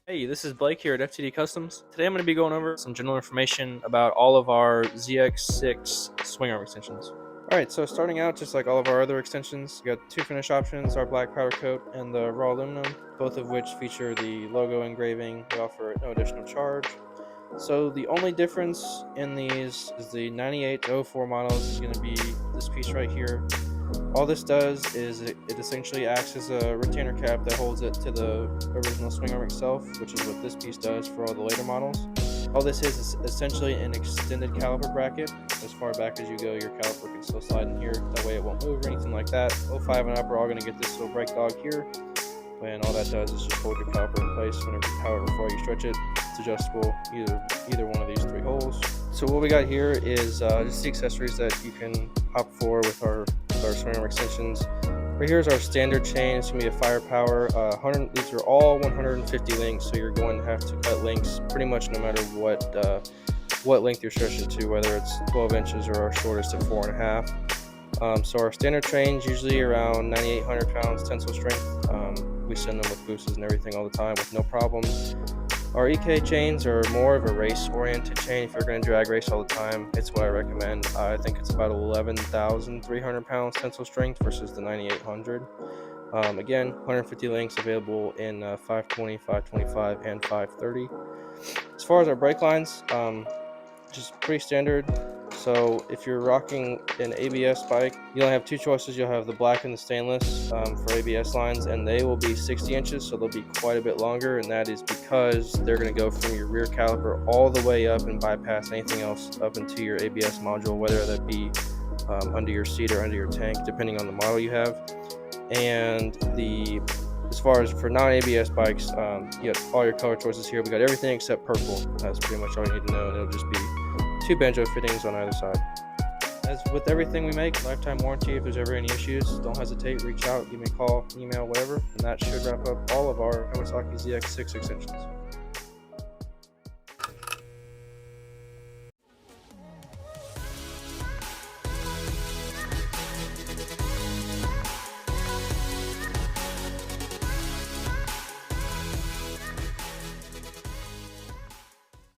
Hey, this is Blake here at FTD Customs. Today I'm going to be going over some general information about all of our ZX6 swing arm extensions. Alright, so starting out, just like all of our other extensions, you got two finish options, our black powder coat and the raw aluminum, both of which feature the logo engraving. We offer at no additional charge. So the only difference in these is the 9804 models is going to be this piece right here. All this does is it essentially acts as a retainer cap that holds it to the original swing arm itself, which is what this piece does for all the later models. All this is essentially an extended caliper bracket. As far back as you go, your caliper can still slide in here. That way it won't move or anything like that. 05 and up are all going to get this little brake dog here. And all that does is just hold your caliper in place however far you stretch it. It's adjustable either one of these three holes. So what we got here is just the accessories that you can opt for with our swing arm extensions. Right here is our standard chain. It's going to be a firepower. These are all 150 links, so you're going to have to cut links pretty much no matter what length you're stretching to, whether it's 12 inches or our shortest at 4.5. So our standard chains usually around 9,800 pounds tensile strength. We send them with boosters and everything all the time with no problems. Our EK chains are more of a race-oriented chain. If you're going to drag race all the time, it's what I recommend. I think it's about 11,300 pounds tensile strength versus the 9,800. Again, 150 links available in 520, 525, and 530. As far as our brake lines, just pretty standard. So if you're rocking an ABS bike, you only have two choices. You'll have the black and the stainless for ABS lines, and they will be 60 inches, so they'll be quite a bit longer, and that is because they're going to go from your rear caliper all the way up and bypass anything else up into your ABS module, whether that be under your seat or under your tank, depending on the model you have. And as far as for non-ABS bikes, you got all your color choices here. We got everything except purple. That's pretty much all you need to know, and it'll just be two banjo fittings on either side. As with everything we make, lifetime warranty. If there's ever any issues, don't hesitate, reach out, give me a call, email, whatever, and that should wrap up all of our Kawasaki ZX6 extensions.